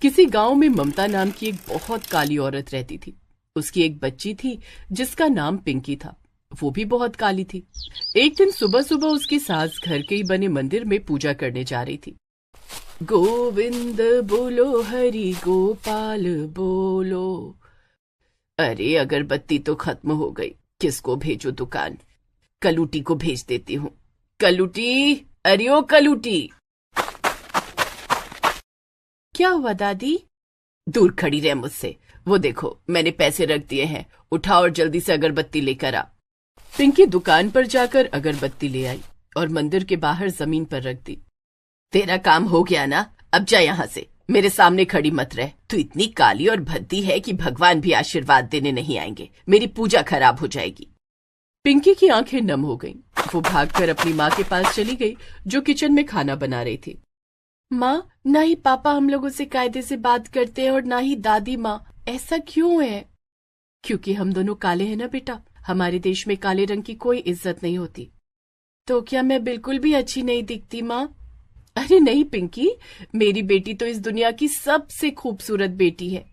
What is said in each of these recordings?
किसी गांव में ममता नाम की एक बहुत काली औरत रहती थी। उसकी एक बच्ची थी जिसका नाम पिंकी था। वो भी बहुत काली थी। एक दिन सुबह सुबह उसकी सास घर के ही बने मंदिर में पूजा करने जा रही थी। गोविंद बोलो हरि गोपाल बोलो। अरे अगरबत्ती तो खत्म हो गई, किसको भेजो दुकान? कलूटी को भेज देती हूँ। कलूटी, अरे ओ कलूटी। क्या हुआ दादी? दूर खड़ी रह मुझसे। वो देखो मैंने पैसे रख दिए हैं, उठा और जल्दी से अगरबत्ती लेकर आ। पिंकी दुकान पर जाकर अगरबत्ती ले आई और मंदिर के बाहर जमीन पर रख दी। तेरा काम हो गया ना, अब जा यहाँ से, मेरे सामने खड़ी मत रह। तू इतनी काली और भद्दी है कि भगवान भी आशीर्वाद देने नहीं आएंगे, मेरी पूजा खराब हो जाएगी। पिंकी की आंखें नम हो गईं। वो भागकर अपनी माँ के पास चली गई जो किचन में खाना बना रही थी। माँ, ना ही पापा हम लोगों से कायदे से बात करते हैं और ना ही दादी माँ। ऐसा क्यों है? क्योंकि हम दोनों काले हैं ना बेटा, हमारे देश में काले रंग की कोई इज्जत नहीं होती। तो क्या मैं बिल्कुल भी अच्छी नहीं दिखती माँ? अरे नहीं पिंकी, मेरी बेटी तो इस दुनिया की सबसे खूबसूरत बेटी है।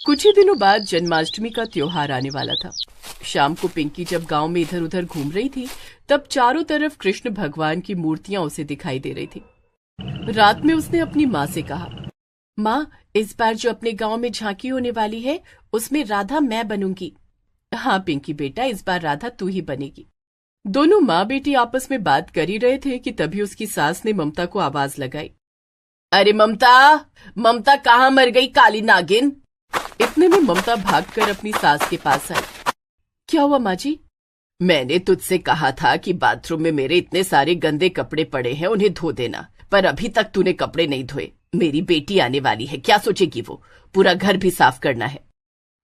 कुछ ही दिनों बाद जन्माष्टमी का त्योहार आने वाला था। शाम को पिंकी जब गांव में इधर उधर घूम रही थी तब चारों तरफ कृष्ण भगवान की मूर्तियां उसे दिखाई दे रही थी। रात में उसने अपनी माँ से कहा, माँ, इस बार जो अपने गांव में झांकी होने वाली है उसमें राधा मैं बनूंगी। हाँ पिंकी बेटा, इस बार राधा तू ही बनेगी। दोनों माँ बेटी आपस में बात कर ही रहे थे कि तभी उसकी सास ने ममता को आवाज लगाई। अरे ममता, ममता कहाँ मर गई काली नागिन? इतने में ममता भागकर अपनी सास के पास आई। क्या हुआ माँ जी? मैंने तुझसे कहा था कि बाथरूम में मेरे इतने सारे गंदे कपड़े पड़े हैं, उन्हें धो देना, पर अभी तक तूने कपड़े नहीं धोए। मेरी बेटी आने वाली है, क्या सोचेगी वो? पूरा घर भी साफ करना है।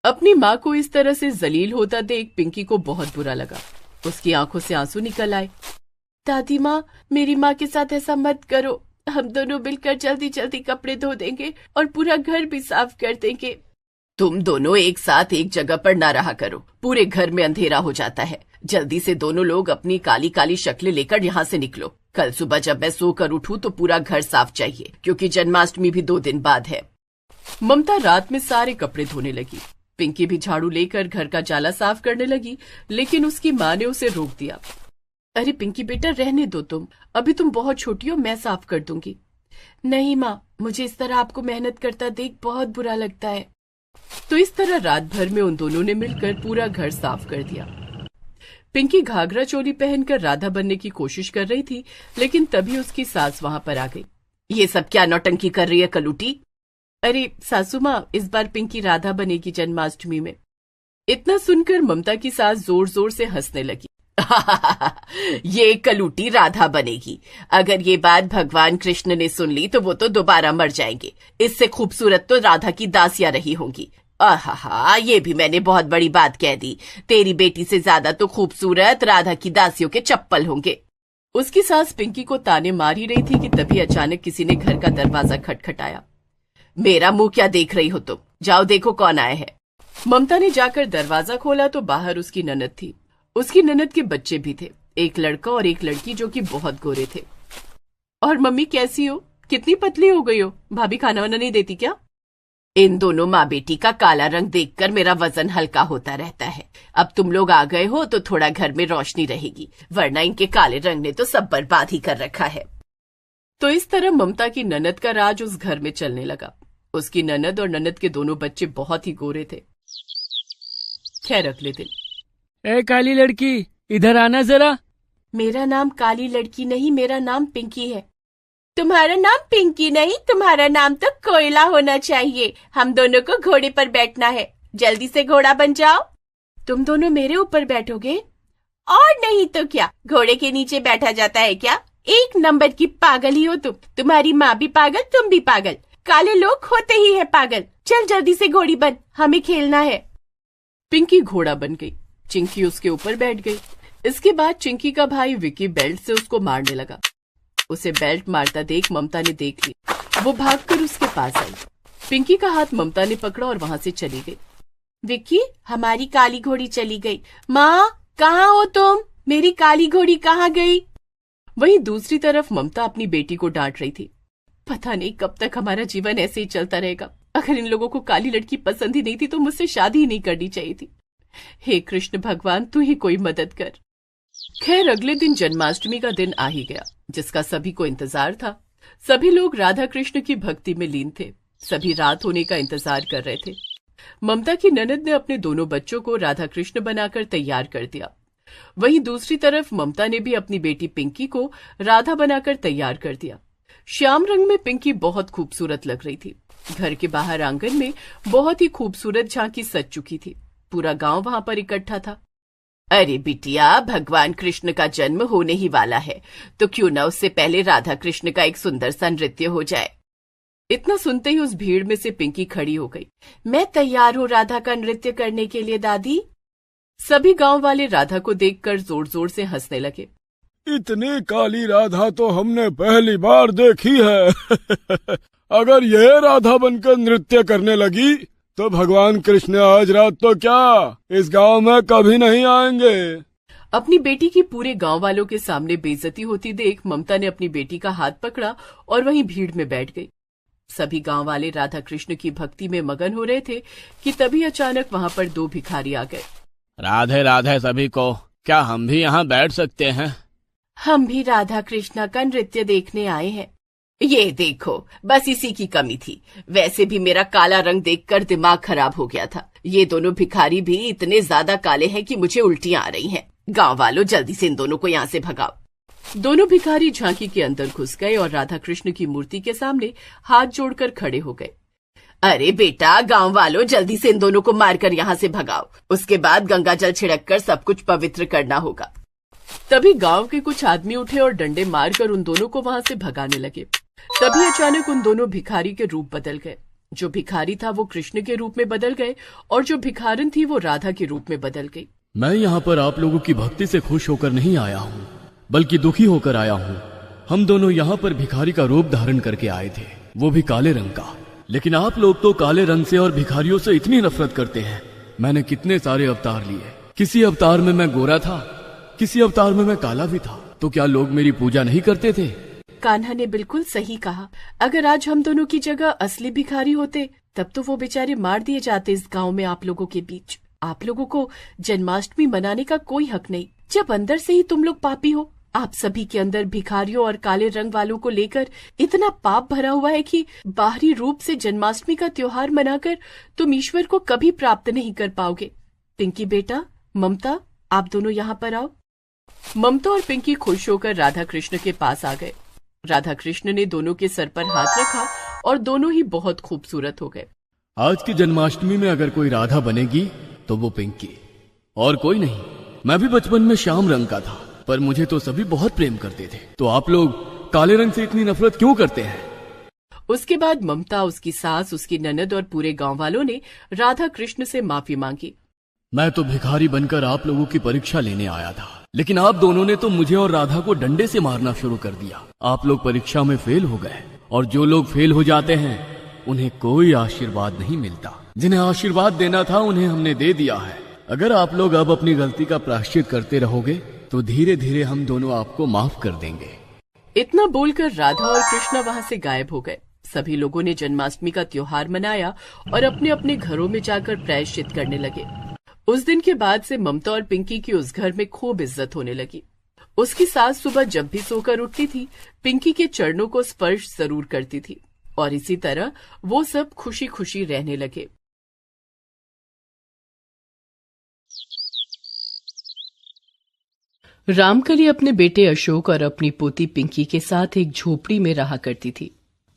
अपनी माँ को इस तरह से जलील होता देख पिंकी को बहुत बुरा लगा। उसकी आंखों से आंसू निकल आए। दादी माँ, मेरी माँ के साथ ऐसा मत करो, हम दोनों मिलकर जल्दी जल्दी कपड़े धो देंगे और पूरा घर भी साफ कर देंगे। तुम दोनों एक साथ एक जगह पर ना रहा करो, पूरे घर में अंधेरा हो जाता है। जल्दी से दोनों लोग अपनी काली काली शक्लें लेकर यहाँ से निकलो। कल सुबह जब मैं सोकर उठूं तो पूरा घर साफ चाहिए, क्योंकि जन्माष्टमी भी 2 दिन बाद है। ममता रात में सारे कपड़े धोने लगी। पिंकी भी झाड़ू लेकर घर का जाला साफ करने लगी, लेकिन उसकी माँ ने उसे रोक दिया। अरे पिंकी बेटा, रहने दो तुम, अभी तुम बहुत छोटी हो, मैं साफ कर दूंगी। नहीं माँ, मुझे इस तरह आपको मेहनत करता देख बहुत बुरा लगता है। तो इस तरह रात भर में उन दोनों ने मिलकर पूरा घर साफ कर दिया। पिंकी घाघरा चोली पहनकर राधा बनने की कोशिश कर रही थी, लेकिन तभी उसकी सास वहां पर आ गई। ये सब क्या नौटंकी कर रही है कलूटी? अरे सासू माँ, इस बार पिंकी राधा बनेगी जन्माष्टमी में। इतना सुनकर ममता की सास जोर जोर से हंसने लगी। ये कलूटी राधा बनेगी? अगर ये बात भगवान कृष्ण ने सुन ली तो वो तो दोबारा मर जाएंगे। इससे खूबसूरत तो राधा की दासियां रही होंगी। आहा, ये भी मैंने बहुत बड़ी बात कह दी। तेरी बेटी से ज्यादा तो खूबसूरत राधा की दासियों के चप्पल होंगे। उसकी सास पिंकी को ताने मार ही रही थी कि तभी अचानक किसी ने घर का दरवाजा खटखटाया। मेरा मुंह क्या देख रही हो तुम? जाओ देखो कौन आया है। ममता ने जाकर दरवाजा खोला तो बाहर उसकी ननद थी। उसकी ननद के बच्चे भी थे, एक लड़का और एक लड़की जो कि बहुत गोरे थे। और मम्मी कैसी हो? कितनी पतली हो गई हो? भाभी खाना वाना नहीं देती क्या? इन दोनों माँ बेटी का काला रंग देखकर मेरा वजन हल्का होता रहता है। अब तुम लोग आ गए हो तो थोड़ा घर में रोशनी रहेगी, वरना इनके काले रंग ने तो सब बर्बाद ही कर रखा है। तो इस तरह ममता की ननद का राज उस घर में चलने लगा। उसकी ननद और ननद के दोनों बच्चे बहुत ही गोरे थे। खैर अगले दिन, ए काली लड़की, इधर आना जरा। मेरा नाम काली लड़की नहीं, मेरा नाम पिंकी है। तुम्हारा नाम पिंकी नहीं, तुम्हारा नाम तो कोयला होना चाहिए। हम दोनों को घोड़े पर बैठना है, जल्दी से घोड़ा बन जाओ। तुम दोनों मेरे ऊपर बैठोगे? और नहीं तो क्या, घोड़े के नीचे बैठा जाता है क्या? एक नंबर की पागल ही हो तुम। तुम्हारी माँ भी पागल, तुम भी पागल, काले लोग होते ही है पागल। चल जल्दी से घोड़ी बन, हमें खेलना है। पिंकी घोड़ा बन गई, चिंकी उसके ऊपर बैठ गई। इसके बाद चिंकी का भाई विकी बेल्ट से उसको मारने लगा। उसे बेल्ट मारता देख ममता ने देख ली। वो भागकर उसके पास आई। पिंकी का हाथ ममता ने पकड़ा और वहां से चली गई। विक्की, हमारी काली घोड़ी चली गई। माँ, कहाँ हो तुम? मेरी काली घोड़ी कहाँ गई? वहीं दूसरी तरफ ममता अपनी बेटी को डांट रही थी। पता नहीं कब तक हमारा जीवन ऐसे ही चलता रहेगा। अगर इन लोगों को काली लड़की पसंद ही नहीं थी तो मुझसे शादी ही नहीं करनी चाहिए थी। हे कृष्ण भगवान, तू ही कोई मदद कर। खैर, अगले दिन जन्माष्टमी का दिन आ ही गया, जिसका सभी को इंतजार था। सभी लोग राधा कृष्ण की भक्ति में लीन थे। सभी रात होने का इंतजार कर रहे थे। ममता की ननद ने अपने दोनों बच्चों को राधा कृष्ण बनाकर तैयार कर दिया। वहीं दूसरी तरफ ममता ने भी अपनी बेटी पिंकी को राधा बनाकर तैयार कर दिया। श्याम रंग में पिंकी बहुत खूबसूरत लग रही थी। घर के बाहर आंगन में बहुत ही खूबसूरत झांकी सज चुकी थी। पूरा गांव वहां पर इकट्ठा था। अरे बिटिया, भगवान कृष्ण का जन्म होने ही वाला है, तो क्यों न उससे पहले राधा कृष्ण का एक सुंदर सा नृत्य हो जाए। इतना सुनते ही उस भीड़ में से पिंकी खड़ी हो गई। मैं तैयार हूँ राधा का नृत्य करने के लिए दादी। सभी गांव वाले राधा को देखकर जोर जोर से हंसने लगे। इतनी काली राधा तो हमने पहली बार देखी है। अगर ये राधा बनकर नृत्य करने लगी तो भगवान कृष्ण आज रात तो क्या इस गांव में कभी नहीं आएंगे। अपनी बेटी की पूरे गांव वालों के सामने बेइज्जती होती देख ममता ने अपनी बेटी का हाथ पकड़ा और वहीं भीड़ में बैठ गई। सभी गांव वाले राधा कृष्ण की भक्ति में मगन हो रहे थे कि तभी अचानक वहां पर दो भिखारी आ गए। राधे राधे सभी को, क्या हम भी यहाँ बैठ सकते हैं? हम भी राधा कृष्ण का नृत्य देखने आए हैं। ये देखो, बस इसी की कमी थी। वैसे भी मेरा काला रंग देखकर दिमाग खराब हो गया था। ये दोनों भिखारी भी इतने ज्यादा काले हैं कि मुझे उल्टियां आ रही हैं। गांव वालों, जल्दी से इन दोनों को यहाँ से भगाओ। दोनों भिखारी झांकी के अंदर घुस गए और राधा कृष्ण की मूर्ति के सामने हाथ जोड़कर खड़े हो गए। अरे बेटा, गांव वालों, जल्दी से इन दोनों को मारकर यहाँ से भगाओ। उसके बाद गंगा जल छिड़ककर सब कुछ पवित्र करना होगा। तभी गांव के कुछ आदमी उठे और डंडे मारकर उन दोनों को वहां से भगाने लगे। तभी अचानक उन दोनों भिखारी के रूप बदल गए। जो भिखारी था वो कृष्ण के रूप में बदल गए और जो भिखारन थी वो राधा के रूप में बदल गई। मैं यहाँ पर आप लोगों की भक्ति से खुश होकर नहीं आया हूँ, बल्कि दुखी होकर आया हूँ। हम दोनों यहाँ पर भिखारी का रूप धारण करके आए थे, वो भी काले रंग का। लेकिन आप लोग तो काले रंग से और भिखारियों से इतनी नफरत करते हैं। मैंने कितने सारे अवतार लिए। किसी अवतार में मैं गोरा था, किसी अवतार में मैं काला भी था। तो क्या लोग मेरी पूजा नहीं करते थे? कान्हा ने बिल्कुल सही कहा। अगर आज हम दोनों की जगह असली भिखारी होते तब तो वो बेचारे मार दिए जाते इस गांव में आप लोगों के बीच। आप लोगों को जन्माष्टमी मनाने का कोई हक नहीं, जब अंदर से ही तुम लोग पापी हो। आप सभी के अंदर भिखारियों और काले रंग वालों को लेकर इतना पाप भरा हुआ है कि बाहरी रूप से जन्माष्टमी का त्योहार मनाकर तुम ईश्वर को कभी प्राप्त नहीं कर पाओगे। पिंकी बेटा, ममता, आप दोनों यहाँ पर आओ। ममता और पिंकी खुश होकर राधा कृष्ण के पास आ गए। राधा कृष्ण ने दोनों के सर पर हाथ रखा और दोनों ही बहुत खूबसूरत हो गए। आज की जन्माष्टमी में अगर कोई राधा बनेगी तो वो पिंकी, और कोई नहीं। मैं भी बचपन में श्याम रंग का था, पर मुझे तो सभी बहुत प्रेम करते थे। तो आप लोग काले रंग से इतनी नफरत क्यों करते हैं? उसके बाद ममता, उसकी सास, उसकी ननद और पूरे गांव वालों ने राधा कृष्ण से माफी मांगी। मैं तो भिखारी बनकर आप लोगों की परीक्षा लेने आया था, लेकिन आप दोनों ने तो मुझे और राधा को डंडे से मारना शुरू कर दिया। आप लोग परीक्षा में फेल हो गए, और जो लोग फेल हो जाते हैं उन्हें कोई आशीर्वाद नहीं मिलता। जिन्हें आशीर्वाद देना था उन्हें हमने दे दिया है। अगर आप लोग अब अपनी गलती का प्रायश्चित करते रहोगे तो धीरे धीरे हम दोनों आपको माफ कर देंगे। इतना बोलकर राधा और कृष्णा वहां से गायब हो गए। सभी लोगों ने जन्माष्टमी का त्योहार मनाया और अपने अपने घरों में जाकर प्रायश्चित करने लगे। उस दिन के बाद से ममता और पिंकी की उस घर में खूब इज्जत होने लगी। उसकी सास सुबह जब भी सोकर उठती थी, पिंकी के चरणों को स्पर्श जरूर करती थी, और इसी तरह वो सब खुशी खुशी रहने लगे। रामकली अपने बेटे अशोक और अपनी पोती पिंकी के साथ एक झोपड़ी में रहा करती थी।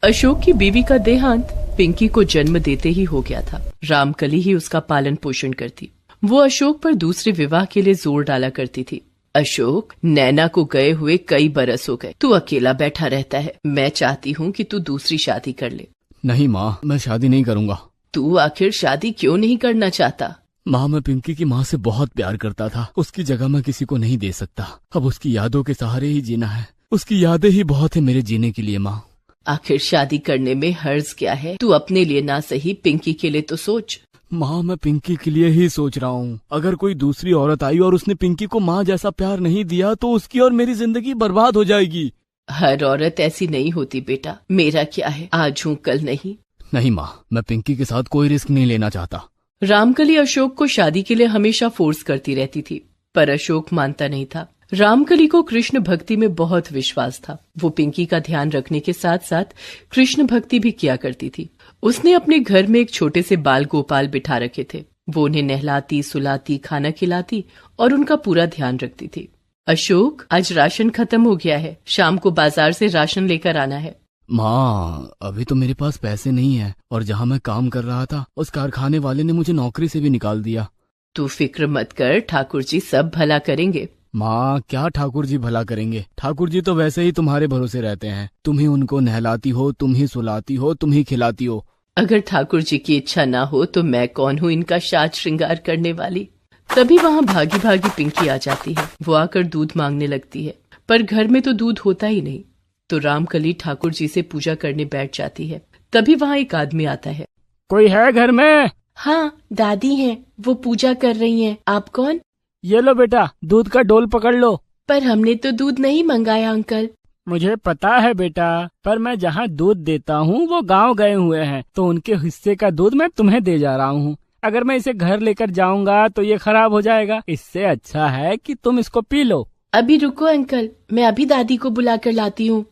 अशोक की बीवी का देहांत पिंकी को जन्म देते ही हो गया था। रामकली ही उसका पालन पोषण करती। वो अशोक पर दूसरे विवाह के लिए जोर डाला करती थी। अशोक, नैना को गए हुए कई बरस हो गए, तू अकेला बैठा रहता है। मैं चाहती हूँ कि तू दूसरी शादी कर ले। नहीं माँ, मैं शादी नहीं करूँगा। तू आखिर शादी क्यों नहीं करना चाहता? माँ, मैं पिंकी की माँ से बहुत प्यार करता था। उसकी जगह मैं किसी को नहीं दे सकता। अब उसकी यादों के सहारे ही जीना है। उसकी यादें ही बहुत है मेरे जीने के लिए। माँ, आखिर शादी करने में हर्ज क्या है? तू अपने लिए ना सही, पिंकी के लिए तो सोच। माँ, मैं पिंकी के लिए ही सोच रहा हूँ। अगर कोई दूसरी औरत आई और उसने पिंकी को माँ जैसा प्यार नहीं दिया तो उसकी और मेरी जिंदगी बर्बाद हो जाएगी। हर औरत ऐसी नहीं होती बेटा, मेरा क्या है, आज हूँ कल नहीं। नहीं माँ, मैं पिंकी के साथ कोई रिस्क नहीं लेना चाहता। रामकली अशोक को शादी के लिए हमेशा फोर्स करती रहती थी, पर अशोक मानता नहीं था। रामकली को कृष्ण भक्ति में बहुत विश्वास था। वो पिंकी का ध्यान रखने के साथ साथ कृष्ण भक्ति भी किया करती थी। उसने अपने घर में एक छोटे से बाल गोपाल बिठा रखे थे। वो उन्हें नहलाती, सुलाती, खाना खिलाती और उनका पूरा ध्यान रखती थी। अशोक, आज राशन खत्म हो गया है, शाम को बाजार से राशन लेकर आना है। माँ, अभी तो मेरे पास पैसे नहीं है और जहाँ मैं काम कर रहा था उस कारखाने वाले ने मुझे नौकरी से भी निकाल दिया। तू फिक्र मत कर, ठाकुर जी सब भला करेंगे। माँ, क्या ठाकुर जी भला करेंगे? ठाकुर जी तो वैसे ही तुम्हारे भरोसे रहते हैं। तुम ही उनको नहलाती हो, तुम ही सुलाती हो, तुम ही खिलाती हो। अगर ठाकुर जी की इच्छा ना हो तो मैं कौन हूँ इनका साज श्रृंगार करने वाली। तभी वहाँ भागी भागी पिंकी आ जाती है। वो आकर दूध मांगने लगती है, पर घर में तो दूध होता ही नहीं। तो रामकली ठाकुर जी से पूजा करने बैठ जाती है। तभी वहाँ एक आदमी आता है। कोई है घर में? हाँ, दादी हैं, वो पूजा कर रही हैं। आप कौन? ये लो बेटा, दूध का डोल पकड़ लो। पर हमने तो दूध नहीं मंगाया अंकल। मुझे पता है बेटा, पर मैं जहाँ दूध देता हूँ वो गांव गए हुए हैं, तो उनके हिस्से का दूध मैं तुम्हें दे जा रहा हूँ। अगर मैं इसे घर लेकर जाऊंगा तो ये खराब हो जाएगा। इससे अच्छा है कि तुम इसको पी लो। अभी रुको अंकल, मैं अभी दादी को बुला कर लाती हूँ।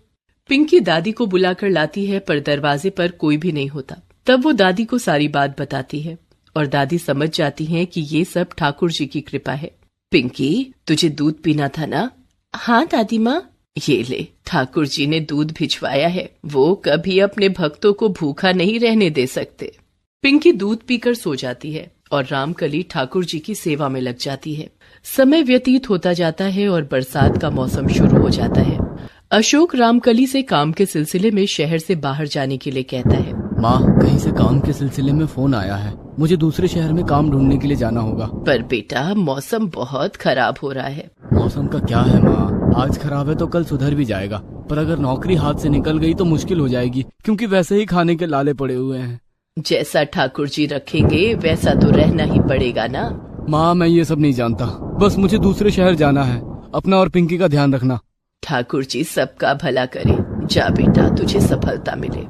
पिंकी दादी को बुलाकर लाती है, पर दरवाजे पर कोई भी नहीं होता। तब वो दादी को सारी बात बताती है और दादी समझ जाती है कि ये सब ठाकुर जी की कृपा है। पिंकी, तुझे दूध पीना था ना? हाँ दादी माँ। ये ले, ठाकुर जी ने दूध भिजवाया है। वो कभी अपने भक्तों को भूखा नहीं रहने दे सकते। पिंकी दूध पीकर सो जाती है और रामकली ठाकुर जी की सेवा में लग जाती है। समय व्यतीत होता जाता है और बरसात का मौसम शुरू हो जाता है। अशोक रामकली से काम के सिलसिले में शहर से बाहर जाने के लिए कहता है। माँ, कहीं से काम के सिलसिले में फोन आया है। मुझे दूसरे शहर में काम ढूंढने के लिए जाना होगा। पर बेटा, मौसम बहुत खराब हो रहा है। मौसम का क्या है माँ, आज खराब है तो कल सुधर भी जाएगा। पर अगर नौकरी हाथ से निकल गई तो मुश्किल हो जाएगी, क्योंकि वैसे ही खाने के लाले पड़े हुए हैं। जैसा ठाकुर जी रखेंगे वैसा तो रहना ही पड़ेगा ना। माँ, मैं ये सब नहीं जानता, बस मुझे दूसरे शहर जाना है। अपना और पिंकी का ध्यान रखना। ठाकुर जी सबका भला करे। जा बेटा, तुझे सफलता मिले।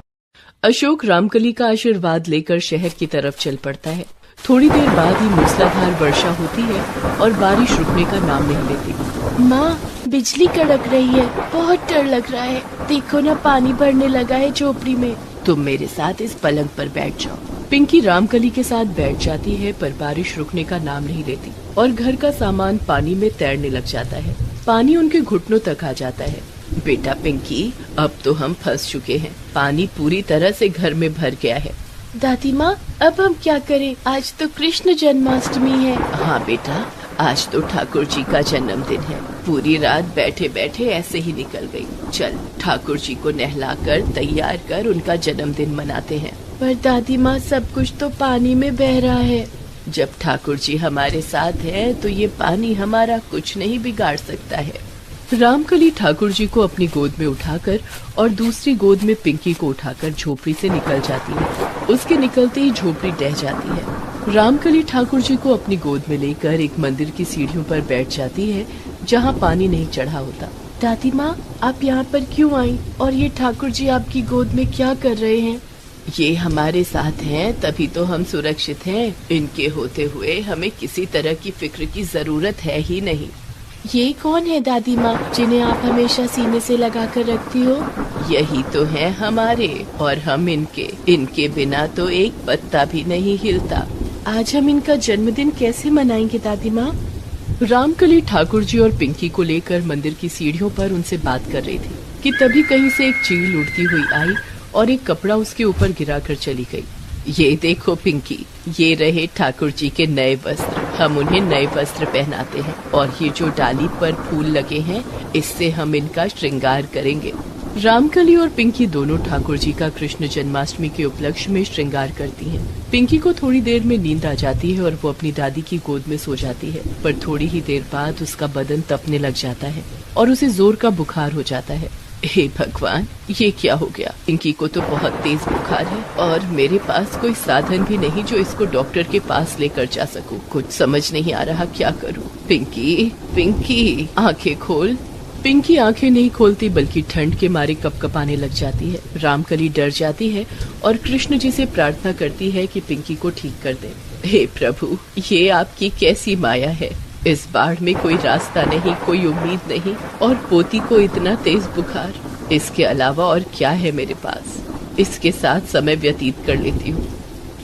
अशोक रामकली का आशीर्वाद लेकर शहर की तरफ चल पड़ता है। थोड़ी देर बाद ही मूसलाधार वर्षा होती है और बारिश रुकने का नाम नहीं लेती। माँ, बिजली कड़क रही है, बहुत डर लग रहा है। देखो ना, पानी भरने लगा है झोपड़ी में। तुम मेरे साथ इस पलंग पर बैठ जाओ। पिंकी रामकली के साथ बैठ जाती है, पर बारिश रुकने का नाम नहीं लेती और घर का सामान पानी में तैरने लग जाता है। पानी उनके घुटनों तक आ जाता है। बेटा पिंकी, अब तो हम फंस चुके हैं। पानी पूरी तरह से घर में भर गया है। दादी माँ, अब हम क्या करें? आज तो कृष्ण जन्माष्टमी है। हाँ बेटा, आज तो ठाकुर जी का जन्मदिन है। पूरी रात बैठे बैठे ऐसे ही निकल गई। चल, ठाकुर जी को नहलाकर तैयार कर उनका जन्मदिन मनाते हैं। पर दादी माँ, सब कुछ तो पानी में बह रहा है। जब ठाकुर जी हमारे साथ है तो ये पानी हमारा कुछ नहीं बिगाड़ सकता है। रामकली ठाकुर जी को अपनी गोद में उठाकर और दूसरी गोद में पिंकी को उठाकर झोपड़ी से निकल जाती है। उसके निकलते ही झोपड़ी ढह जाती है। रामकली ठाकुर जी को अपनी गोद में लेकर एक मंदिर की सीढ़ियों पर बैठ जाती है, जहाँ पानी नहीं चढ़ा होता। दादी माँ, आप यहाँ पर क्यों आई? और ये ठाकुर जी आपकी गोद में क्या कर रहे हैं? ये हमारे साथ हैं, तभी तो हम सुरक्षित हैं। इनके होते हुए हमें किसी तरह की फिक्र की जरूरत है ही नहीं। ये कौन है दादी माँ, जिन्हें आप हमेशा सीने से लगा कर रखती हो? यही तो है हमारे, और हम इनके बिना तो एक पत्ता भी नहीं हिलता। आज हम इनका जन्मदिन कैसे मनाएंगे दादी माँ? रामकली ठाकुर जी और पिंकी को लेकर मंदिर की सीढ़ियों पर उनसे बात कर रही थी कि तभी कहीं से एक चील उड़ती हुई आई और एक कपड़ा उसके ऊपर गिराकर चली गई। ये देखो पिंकी, ये रहे ठाकुर जी के नए वस्त्र। हम उन्हें नए वस्त्र पहनाते हैं और ये जो डाली पर फूल लगे हैं, इससे हम इनका श्रृंगार करेंगे। रामकली और पिंकी दोनों ठाकुर जी का कृष्ण जन्माष्टमी के उपलक्ष्य में श्रृंगार करती हैं। पिंकी को थोड़ी देर में नींद आ जाती है और वो अपनी दादी की गोद में सो जाती है, पर थोड़ी ही देर बाद उसका बदन तपने लग जाता है और उसे जोर का बुखार हो जाता है। हे भगवान, ये क्या हो गया? पिंकी को तो बहुत तेज बुखार है और मेरे पास कोई साधन भी नहीं जो इसको डॉक्टर के पास लेकर जा सकूं। कुछ समझ नहीं आ रहा क्या करूं। पिंकी, पिंकी, आंखें खोल। पिंकी आंखें नहीं खोलती बल्कि ठंड के मारे कपकपाने लग जाती है। रामकली डर जाती है और कृष्ण जी से प्रार्थना करती है कि पिंकी को ठीक कर दे। हे प्रभु, ये आपकी कैसी माया है। इस बाढ़ में कोई रास्ता नहीं, कोई उम्मीद नहीं, और पोती को इतना तेज बुखार। इसके अलावा और क्या है मेरे पास। इसके साथ समय व्यतीत कर लेती हूँ।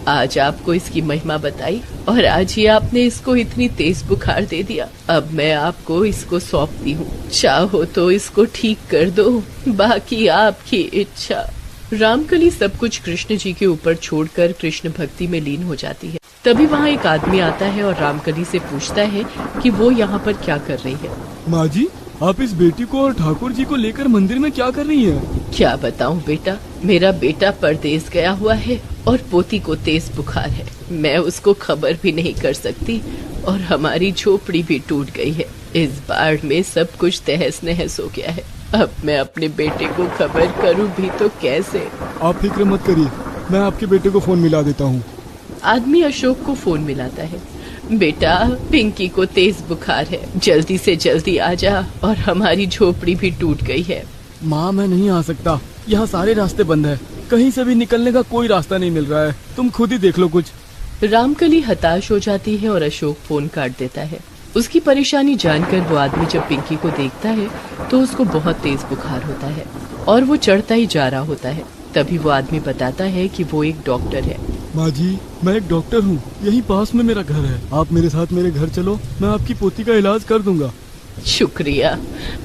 आज आपको इसकी महिमा बताई और आज ही आपने इसको इतनी तेज बुखार दे दिया। अब मैं आपको इसको सौंपती हूँ, चाहो तो इसको ठीक कर दो, बाकी आपकी इच्छा। रामकली सब कुछ कृष्ण जी के ऊपर छोड़कर कृष्ण भक्ति में लीन हो जाती है। तभी वहाँ एक आदमी आता है और रामकली से पूछता है कि वो यहाँ पर क्या कर रही है। माँ जी, आप इस बेटी को और ठाकुर जी को लेकर मंदिर में क्या कर रही हैं? क्या बताऊं बेटा, मेरा बेटा परदेस गया हुआ है और पोती को तेज बुखार है। मैं उसको खबर भी नहीं कर सकती और हमारी झोपड़ी भी टूट गई है। इस बाढ़ में सब कुछ तहस नहस हो गया है। अब मैं अपने बेटे को खबर करूं भी तो कैसे। आप फिक्र मत करिए, मैं आपके बेटे को फोन मिला देता हूँ। आदमी अशोक को फोन मिलाता है। बेटा, पिंकी को तेज बुखार है, जल्दी से जल्दी आ जा, और हमारी झोपड़ी भी टूट गई है। माँ, मैं नहीं आ सकता, यहाँ सारे रास्ते बंद है, कहीं से भी निकलने का कोई रास्ता नहीं मिल रहा है, तुम खुद ही देख लो कुछ। रामकली हताश हो जाती है और अशोक फोन काट देता है। उसकी परेशानी जानकर वो आदमी जब पिंकी को देखता है तो उसको बहुत तेज बुखार होता है और वो चढ़ता ही जा रहा होता है। तभी वो आदमी बताता है कि वो एक डॉक्टर है। माँ जी, मैं एक डॉक्टर हूँ, यही पास में मेरा घर है। आप मेरे साथ मेरे घर चलो, मैं आपकी पोती का इलाज कर दूंगा। शुक्रिया,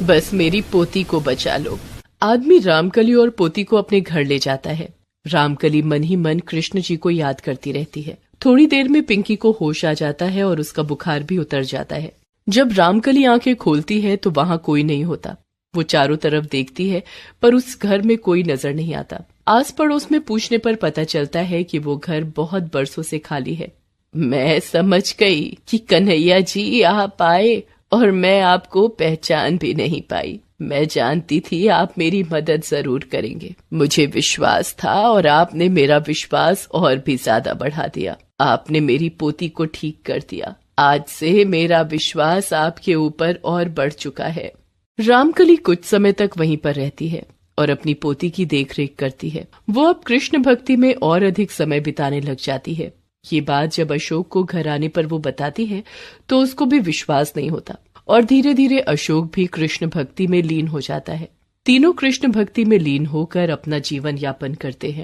बस मेरी पोती को बचा लो। आदमी रामकली और पोती को अपने घर ले जाता है। रामकली मन ही मन कृष्ण जी को याद करती रहती है। थोड़ी देर में पिंकी को होश आ जाता है और उसका बुखार भी उतर जाता है। जब रामकली आंखें खोलती है तो वहाँ कोई नहीं होता। वो चारों तरफ देखती है पर उस घर में कोई नजर नहीं आता। आस पड़ोस में पूछने पर पता चलता है कि वो घर बहुत बरसों से खाली है। मैं समझ गई कि कन्हैया जी आप आए और मैं आपको पहचान भी नहीं पाई। मैं जानती थी आप मेरी मदद जरूर करेंगे। मुझे विश्वास था और आपने मेरा विश्वास और भी ज्यादा बढ़ा दिया। आपने मेरी पोती को ठीक कर दिया। आज से मेरा विश्वास आपके ऊपर और बढ़ चुका है। रामकली कुछ समय तक वहीं पर रहती है और अपनी पोती की देखरेख करती है। वो अब कृष्ण भक्ति में और अधिक समय बिताने लग जाती है। ये बात जब अशोक को घर आने पर वो बताती है तो उसको भी विश्वास नहीं होता और धीरे धीरे अशोक भी कृष्ण भक्ति में लीन हो जाता है। तीनों कृष्ण भक्ति में लीन होकर अपना जीवन यापन करते हैं।